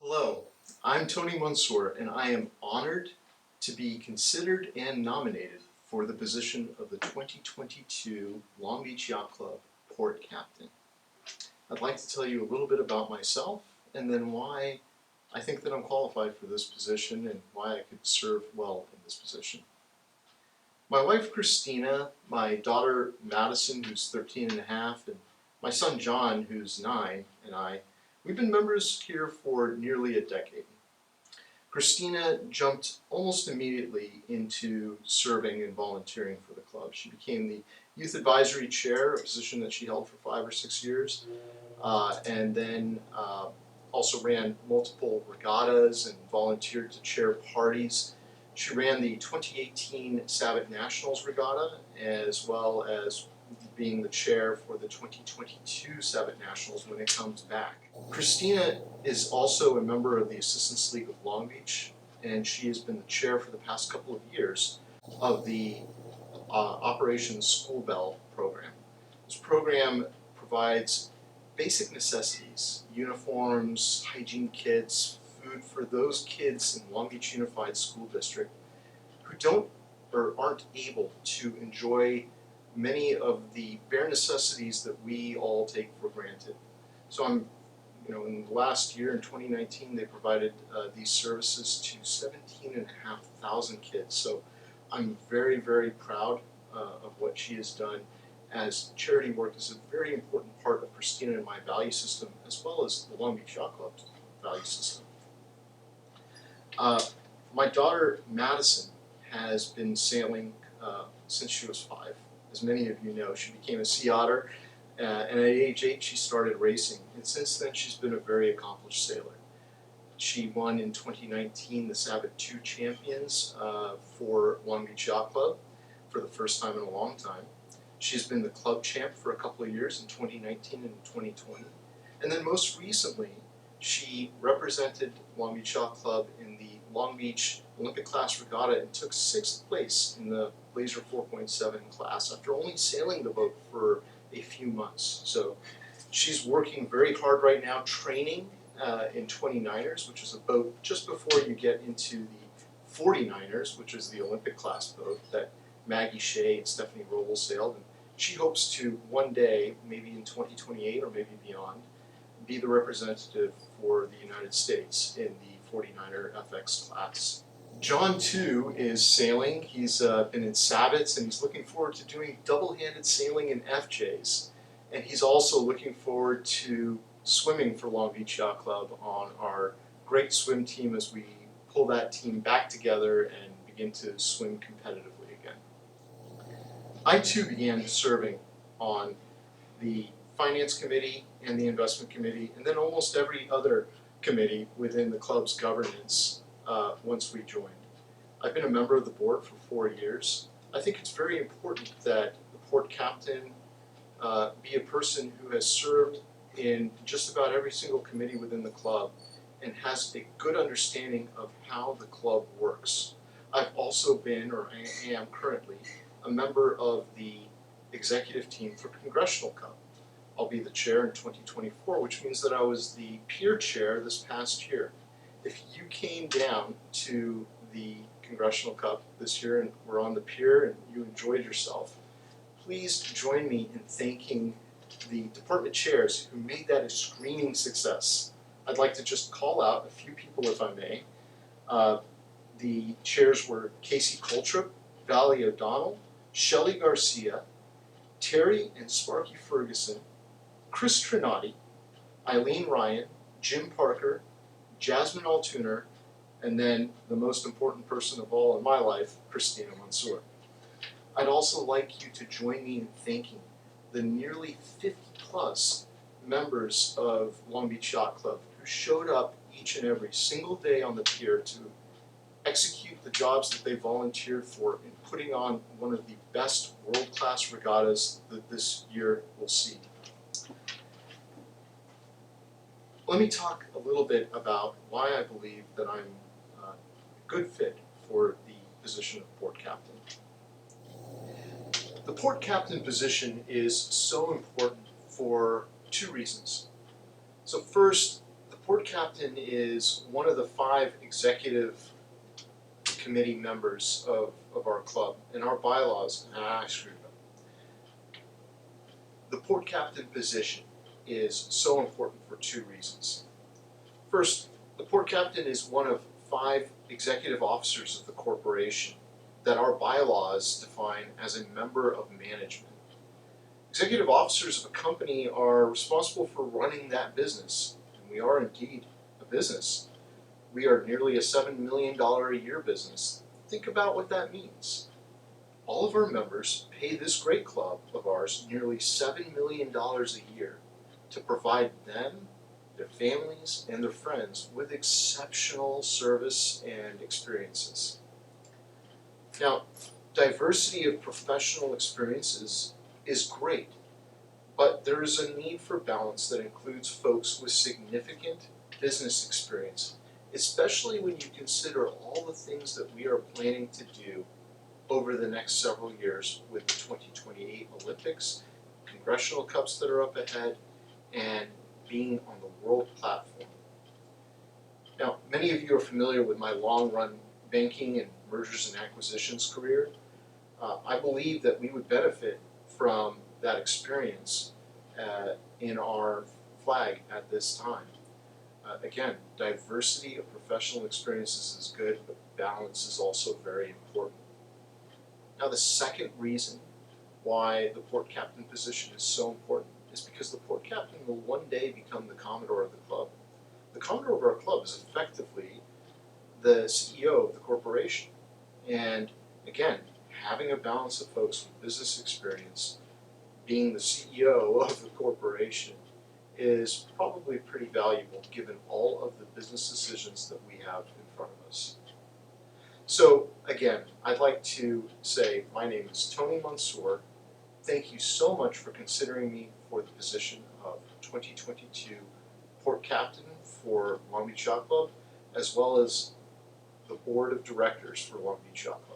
Hello, I'm Tony Mansour, and I am honored to be considered and nominated for the position of the 2022 Long Beach Yacht Club Port Captain. I'd like to tell you a little bit about myself and then why I think that I'm qualified for this position and why I could serve well in this position. My wife Christina, my daughter Madison, who's 13 and a half, and my son John, who's 9, and we've been members here for nearly a decade. Christina jumped almost immediately into serving and volunteering for the club. She became the youth advisory chair, a position that she held for 5 or 6 years, and then also ran multiple regattas and volunteered to chair parties. She ran the 2018 Sabbath Nationals Regatta, as well as being the chair for the 2022 Sabbath Nationals when it comes back. Christina is also a member of the Assistants League of Long Beach, and she has been the chair for the past couple of years of the Operation School Bell program. This program provides basic necessities, uniforms, hygiene kits, food for those kids in Long Beach Unified School District who don't or aren't able to enjoy many of the bare necessities that we all take for granted. So in the last year, in 2019, they provided these services to 17,500 kids. So I'm very, very proud of what she has done, as charity work is a very important part of Christina and my value system, as well as the Long Beach Yacht Club's value system. My daughter Madison has been sailing since she was 5. As many of you know, she became a sea otter, and at age 8 she started racing, and since then she's been a very accomplished sailor. She won in 2019 the Sabbath 2 Champions for Long Beach Yacht Club for the first time in a long time. She's been the club champ for a couple of years in 2019 and 2020. And then most recently, she represented Long Beach Yacht Club in the Long Beach Olympic class regatta and took 6th place in the Blazer 4.7 class after only sailing the boat for a few months. So she's working very hard right now training in 29ers, which is a boat just before you get into the 49ers, which is the Olympic class boat that Maggie Shea and Stephanie Roble sailed. And she hopes to one day, maybe in 2028 or maybe beyond, be the representative for the United States in the 49er FX class. John, too, is sailing. He's been in Sabbats, and he's looking forward to doing double-handed sailing in FJs. And he's also looking forward to swimming for Long Beach Yacht Club on our great swim team as we pull that team back together and begin to swim competitively again. I, too, began serving on the Finance Committee and the Investment Committee, and then almost every other committee within the club's governance once we joined. I've been a member of the board for 4 years. I think it's very important that the port captain be a person who has served in just about every single committee within the club and has a good understanding of how the club works. I've also been, or I am currently, a member of the executive team for Congressional Cup. I'll be the chair in 2024, which means that I was the peer chair this past year. If you came down to the Congressional Cup this year and were on the pier and you enjoyed yourself, please join me in thanking the department chairs who made that a screaming success. I'd like to just call out a few people, if I may. The chairs were Casey Coltrip, Valerie O'Donnell, Shelley Garcia, Terry and Sparky Ferguson, Chris Trinati, Eileen Ryan, Jim Parker, Jasmine Altuner, and then the most important person of all in my life, Christina Mansour. I'd also like you to join me in thanking the nearly 50 plus members of Long Beach Yacht Club who showed up each and every single day on the pier to execute the jobs that they volunteered for in putting on one of the best world-class regattas that this year will see. Let me talk a little bit about why I believe that I'm a good fit for the position of port captain. The port captain position is so important for 2 reasons. So first, the port captain is one of the 5 executive committee members of our club, and our bylaws, I screwed up. The port captain position is so important for 2 reasons. First, the port captain is one of 5 executive officers of the corporation that our bylaws define as a member of management. Executive officers of a company are responsible for running that business, and we are indeed a business. We are nearly a $7 million a year business. Think about what that means. All of our members pay this great club of ours nearly $7 million a year to provide them, their families, and their friends with exceptional service and experiences. Now, diversity of professional experiences is great, but there is a need for balance that includes folks with significant business experience, especially when you consider all the things that we are planning to do over the next several years with the 2028 Olympics, congressional cups that are up ahead, and being on the world platform. Now, many of you are familiar with my long-run banking and mergers and acquisitions career. I believe that we would benefit from that experience in our flag at this time. Again, diversity of professional experiences is good, but balance is also very important. Now, the second reason why the port captain position is so important is because the port captain will one day become the commodore of the club. The commodore of our club is effectively the CEO of the corporation. And again, having a balance of folks with business experience being the CEO of the corporation is probably pretty valuable given all of the business decisions that we have in front of us. So again, I'd like to say my name is Tony Mansour. Thank you so much for considering me for the position of 2022 Port Captain for Long Beach Yacht Club, as well as the Board of Directors for Long Beach Yacht Club.